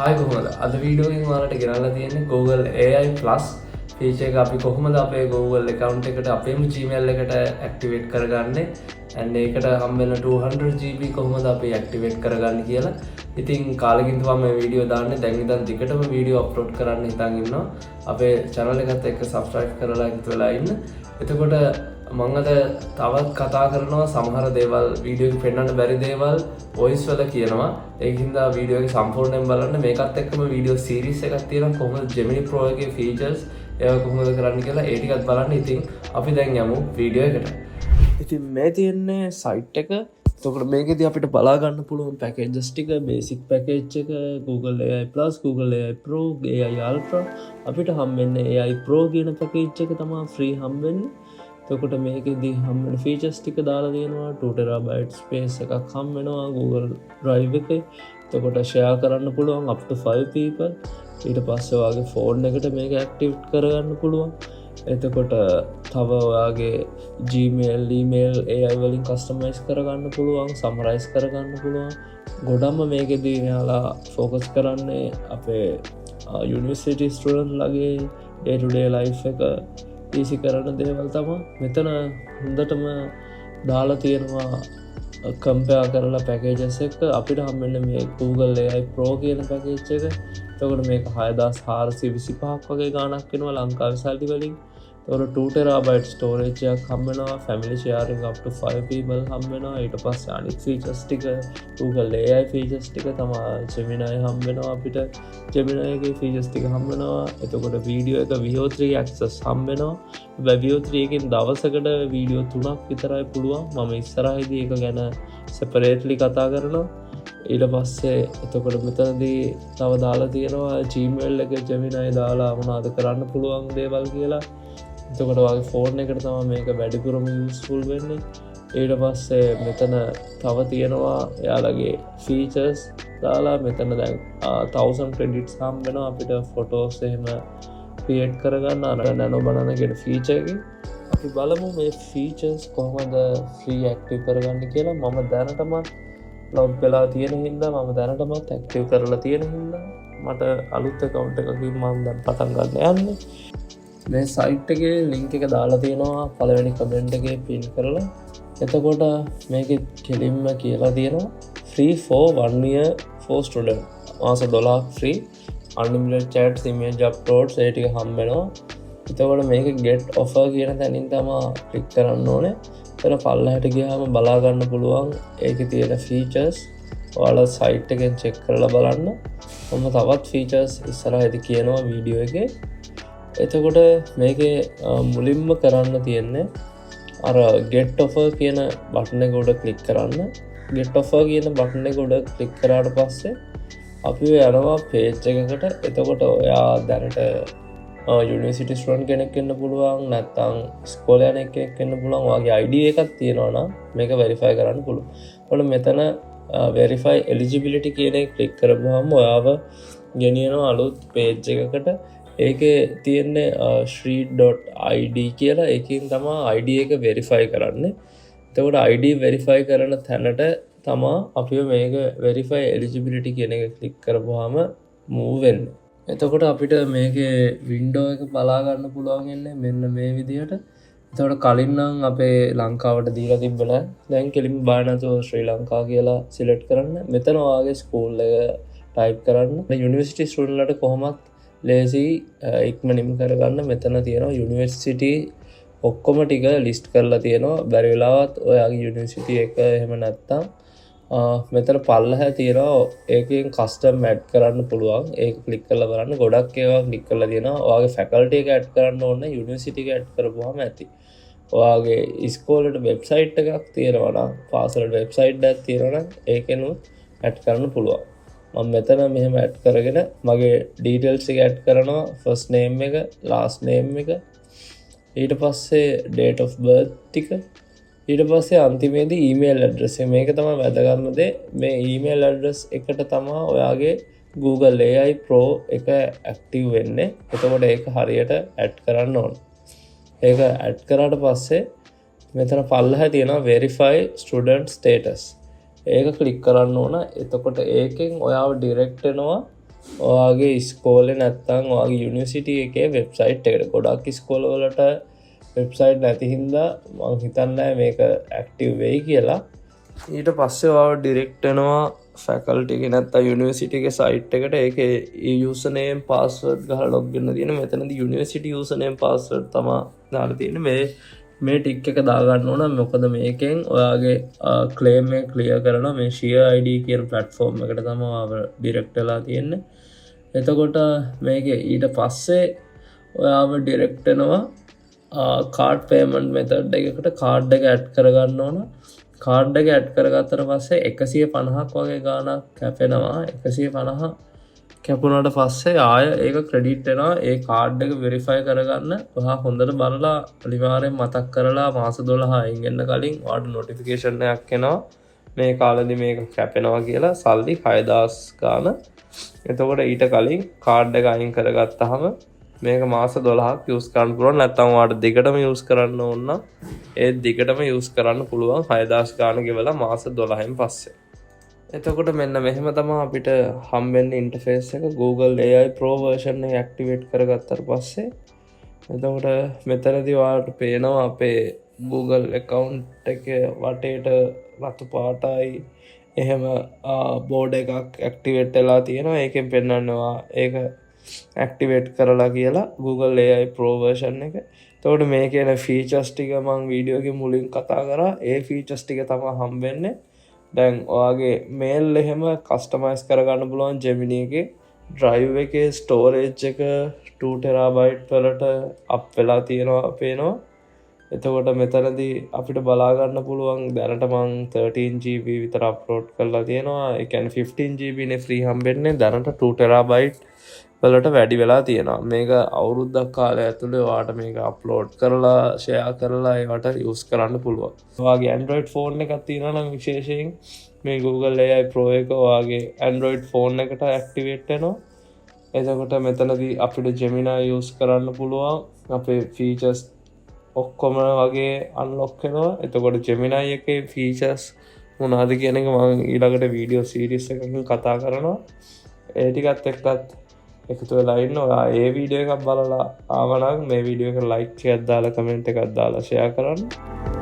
ආයි කොහොමද අද වීඩියෝ එකෙන් ඔයාලට ගෙනල්ලා තියෙන්නේ Google AI Plus feature එක අපි කොහොමද අපේ Google account එකට අපේම Gmail එකට activate කරගන්නේ and ඒකට හම්බ වෙන 200GB කොහොමද අපි activate කරගන්නේ කියලා. ඉතින් කාලෙකින් තමයි මේ වීඩියෝ දාන්නේ. දැන් ඉඳන් දිගටම වීඩියෝ අප්ලෝඩ් කරන්න හිතන් ඉන්නවා. අපේ channel එකත් එක්ක subscribe කරලා එකතු වෙලා ඉන්න. එතකොට මම අද තවත් කතා කරනවා සමහර දේවල් වීඩියෝ එකේ පෙන්වන්න බැරි දේවල් voice වල කියනවා. ඒකින්ද වීඩියෝ එක සම්පූර්ණයෙන් බලන්න. මේකත් එක්කම වීඩියෝ සීරීස් එකක් තියෙනවා කොහොමද Gemini Pro එකේ features ඒවා කොහොමද කරන්න කියලා ඒ ටිකත් බලන්න. ඉතින් අපි දැන් යමු වීඩියෝ එකට. ඉතින් මේ තියෙන්නේ site එක. එතකොට මේකෙදී අපිට බලා ගන්න පුළුවන් packages ටික basic package එක Google AI Plus, Google AI Pro, AI Ultra අපිට හම්බෙන්නේ AI Pro කියන package එක තමයි free හම්බෙන්නේ. එතකොට මේකෙදී හම්බෙන features ටික දාලා තියෙනවා 2TB space එකක් හම්බෙනවා Google Drive එකේ. එතකොට share කරන්න පුළුවන් up to 5 people. ඊට පස්සේ ඔයාගේ phone එකට මේක activate කරගන්න පුළුවන්. එතකොට තව ඔයාගේ Gmail, email AI වලින් customize කරගන්න පුළුවන්, summarize කරගන්න පුළුවන්. ගොඩක්ම මේකෙදී මෙයාලා focus කරන්නේ අපේ university student ලගේ day to day life එක easy කරන දේවල් තමයි. මෙතන හොඳටම දාලා තියෙනවා compare කරලා packages එක. අපිට හම්බෙන්නේ මේ Google AI Pro කියන package එක. එතකොට මේක 6425ක් වගේ ගාණක් වෙනවා ලංකාවේ සල්ලි වලින්. එතකොට 2TB storage එකක් හම්බෙනවා, family sharing up to 5 people හම්බෙනවා. ඊට පස්සේ අනිත් features ටික Google AI features ටික තමයි Gemini හම්බෙනවා අපිට. Gemini එකේ features ටික හම්බෙනවා. එතකොට video එක VO3 access හම්බෙනවා. හැබැයි VO3 එකෙන් දවසකට video 3ක් විතරයි පුළුවන්. මම ඉස්සරහදී ඒක ගැන separately කතා කරනවා. ඊට පස්සේ එතකොට මෙතනදී තව දාලා තියෙනවා Gmail එක Gemini දාලා මොනවද කරන්න පුළුවන් දේවල් කියලා. එතකොට වගේ ෆෝන් එකට තමයි මේක වැඩිපුරම යූස්ෆුල් වෙන්නේ. ඊට පස්සේ මෙතන තව තියෙනවා එයාලගේ ෆීචර්ස් දාලා. මෙතන දැන් 1000 ක්‍රෙඩිට්ස් හම්බ වෙනවා අපිට ෆොටෝස් එහෙම ක්‍රියේට් කරගන්න අර නැනෝ බනන කියන ෆීචර් එකෙන්. අපි බලමු මේ ෆීචර්ස් කොහොමද ෆ්‍රී ඇක්ටිව් කරගන්න කියලා. මම දැනටමත් ලොග් වෙලා තියෙන හින්දා මම දැනටමත් ඇක්ටිව් කරලා තියෙන හින්දා මට අලුත් account එකකින් මම දැන් පටන් ගන්න යන්නේ. මේ සයිට් එකේ ලින්ක් එක දාලා තියෙනවා පළවෙනි කමෙන්ට් එකේ පින් කරලා. එතකොට මේකේ කෙලින්ම කියලා තියෙනවා free for 1 year for student. මාස 12ක් free, unlimited chats, image uploads ඒ ටික හම්බ වෙනවා. එතකොට මේක get offer කියන තැනින් තමයි ක්ලික් කරන්න ඕනේ. එතන පල්ලෙහාට ගියාම බලා ගන්න පුළුවන් ඒකේ තියෙන features. ඔයාලා සයිට් එකෙන් check කරලා බලන්න. මම තවත් features ඉස්සරහදී කියනවා වීඩියෝ එකේ. එතකොට මේකේ මුලින්ම කරන්න තියෙන්නේ අර get offer කියන බටන් එක උඩ ක්ලික් කරන්න. get offer කියන බටන් එක උඩ ක්ලික් කරාට පස්සේ අපි යනවා page එකකට. එතකොට ඔයා දැනට university student කෙනෙක් වෙන්න පුළුවන්, නැත්නම් ඉස්කෝලේ යන කෙනෙක් වෙන්න පුළුවන්. ඔයාගේ ID එකක් තියෙනවා නම් මේක verify කරන්න පුළුවන්. ඔයාලා මෙතන verify eligibility කියන එක ක්ලික් කරපුවාම ඔයාව ගෙනියනවා අලුත් page එකකට. ඒකේ තියෙන්නේ shri.id කියලා. ඒකෙන් තමයි ID එක verify කරන්නේ. එතකොට ID verify කරන තැනට තමයි අපිව මේක verify eligibility කියන එක ක්ලික් කරපුවාම move වෙන්නේ. එතකොට අපිට මේකේ window එක බලා ගන්න පුළුවන් ඉන්නේ මෙන්න මේ විදිහට. එතකොට කලින් නම් අපේ ලංකාවට දීලා තිබ්බලා දැන් කෙලින්ම බය නැතුව ශ්‍රී ලංකා කියලා select කරන්න. මෙතන ඔයාගේ school එක type කරන්න. university student ලට කොහොමත් ලේසි ඉක්මනින්ම කරගන්න. මෙතන තියෙනවා යුනිවර්සිටි ඔක්කොම ටික ලිස්ට් කරලා තියෙනවා. බැරි වෙලාවත් ඔයාගේ යුනිවර්සිටි එක එහෙම නැත්තම් මෙතන පල්ලෙහා තියෙනවා ඒකෙන් කස්ටම් ඇඩ් කරන්න පුළුවන්. ඒක ක්ලික් කරලා බලන්න. ගොඩක් ඒවා ක්ලික් කරලා තියෙනවා. ඔයාගේ ෆැකල්ටි එක ඇඩ් කරන්න ඕනේ. යුනිවර්සිටි එක ඇඩ් කරපුවාම ඇති. ඔයාගේ ඉස්කෝලේට වෙබ්සයිට් එකක් තියෙනවා නම්, පාසලට වෙබ්සයිට් එකක් තියෙනවා නම් ඒකෙනුත් ඇඩ් කරන්න පුළුවන්. මම මෙතන මෙහෙම ඇඩ් කරගෙන මගේ ඩීටේල්ස් එක ඇඩ් කරනවා. ෆස්ට් නේම් එක, ලාස්ට් නේම් එක, ඊට පස්සේ date of birth ටික, ඊට පස්සේ අන්තිමේදී email address එක. මේක තමයි වැදගත්ම දේ. මේ email address එකට තමයි ඔයාගේ Google AI Pro එක active වෙන්නේ. එතකොට ඒක හරියට ඇඩ් කරන්න ඕන. ඒක ඇඩ් කරාට පස්සේ මෙතන පල්ලෙහා තියෙනවා verify student status. ඒක ක්ලික් කරන්න ඕන. එතකොට ඒකෙන් ඔයාව ඩිරෙක්ට් වෙනවා ඔයාගේ ඉස්කෝලේ නැත්තම් ඔයාගේ යුනිවර්සිටි එකේ වෙබ්සයිට් එකට ගොඩක් ඉස්කෝලවලට වෙබ්සයිට් නැති හින්දා මං හිතන්නේ මේක ඇක්ටිව් වෙයි කියලා. ඊට පස්සේ ඔයාව ඩිරෙක්ට් වෙනවා ෆැකල්ටි එක නැත්තම් යුනිවර්සිටි එකේ සයිට් එකට. ඒකේ යූසර් නේම් පාස්වර්ඩ් ගහලා ලොග් වෙන්න තියෙන. මෙතනදී යුනිවර්සිටි යූසර් නේම් පාස්වර්ඩ් තමයි දාලා තියෙන්නේ. මේ ටික් එක දාගන්න ඕන. මොකද මේකෙන් ඔයාගේ ක්ලේම් එක ක්ලියර් කරනවා. මේ share id කියන platform එකට තමයි ඔයාව ඩිරෙක්ට් වෙලා තියෙන්නේ. එතකොට මේකේ ඊට පස්සේ ඔයාව ඩිරෙක්ට් වෙනවා කාඩ් පේමන්ට් මෙතඩ් එකකට. කාඩ් එක ඇඩ් කරගන්න ඕන. කාඩ් එක ඇඩ් කරගත්තට පස්සේ 150ක් වගේ ගාණක් කැපෙනවා. 150 කැපුණාට පස්සේ ආය ඒක ක්‍රෙඩිට් වෙනවා. ඒ කාඩ් එක වෙරිෆයි කරගන්න ඔයා හොඳට බලලා අනිවාර්යෙන් මතක් කරලා මාස 12 අයින් වෙන්න කලින් ඔයාට නොටිෆිකේෂන් එකක් එනවා මේ කාලෙදි මේක කැපෙනවා කියලා සල්ලි 6000 ගාණ. එතකොට ඊට කලින් කාඩ් එක අයින් කරගත්තාම මේක මාස 12ක් යූස් කරන්න පුළුවන්. නැත්නම් ඔයාට දිගටම යූස් කරන්න ඕන නම් ඒ දිගටම යූස් කරන්න පුළුවන් 6000 ගාණ ගෙවලා මාස 12න් පස්සේ. එතකොට මෙන්න මෙහෙම තමයි අපිට හම්බෙන්නේ ඉන්ටර්ෆේස් එක. Google AI Pro version එක ඇක්ටිවේට් කරගත්තාට පස්සේ එතකොට මෙතනදී ඔයාලට පේනවා අපේ Google account එකේ වටේට රතු පාටයි එහෙම බෝඩ් එකක් ඇක්ටිවේට් වෙලා තියෙනවා. ඒකෙන් පෙන්නනවා ඒක ඇක්ටිවේට් කරලා කියලා Google AI Pro version එක. එතකොට මේකේ එන ෆීචර්ස් ටික මම වීඩියෝ එකේ මුලින් කතා කරා. ඒ ෆීචර්ස් ටික තමයි හම්බෙන්නේ. දැන් ඔයාගේ මේල් එහෙම කස්ටමයිස් කරගන්න පුළුවන් Gemini එකේ. drive එකේ storage එක 2TB වලට අප් වෙලා තියෙනවා පේනවා. එතකොට මෙතනදී අපිට බලා ගන්න පුළුවන් දැනට මං 13GB විතර අප්ලෝඩ් කරලා තියෙනවා. ඒ කියන්නේ 15GB නේ ෆ්‍රී හම්බෙන්නේ. දැනට 2TB වලට වැඩි වෙලා තියෙනවා. මේක අවුරුද්දක් කාලය ඇතුලේ ඔයාට මේක අප්ලෝඩ් කරලා ෂෙයා කරලා ඒවට යූස් කරන්න පුළුවන්. ඔයාගේ Android ෆෝන් එකක් තියෙනවා නම් විශේෂයෙන් මේ Google AI Pro එක ඔයාගේ Android ෆෝන් එකට ඇක්ටිවේට් වෙනවා. එතකොට මෙතනදී අපිට Gemini යූස් කරන්න පුළුවන්. අපේ ෆීචර්ස් ඔක්කොම වගේ අන්ලොක් වෙනවා. එතකොට Gemini එකේ ෆීචර්ස් මොනවද කියන එක මම ඊළඟට වීඩියෝ සීරීස් එකකින් කතා කරනවා. ඒ ටිකත් එක්කත් එකතු වෙලා ඉන්න. ඔයා ඒ වීඩියෝ එකක් බලලා ආවනම් මේ වීඩියෝ එක ලයික් එකක් දාලා කමෙන්ට් එකක් දාලා ෂෙයා කරන්න.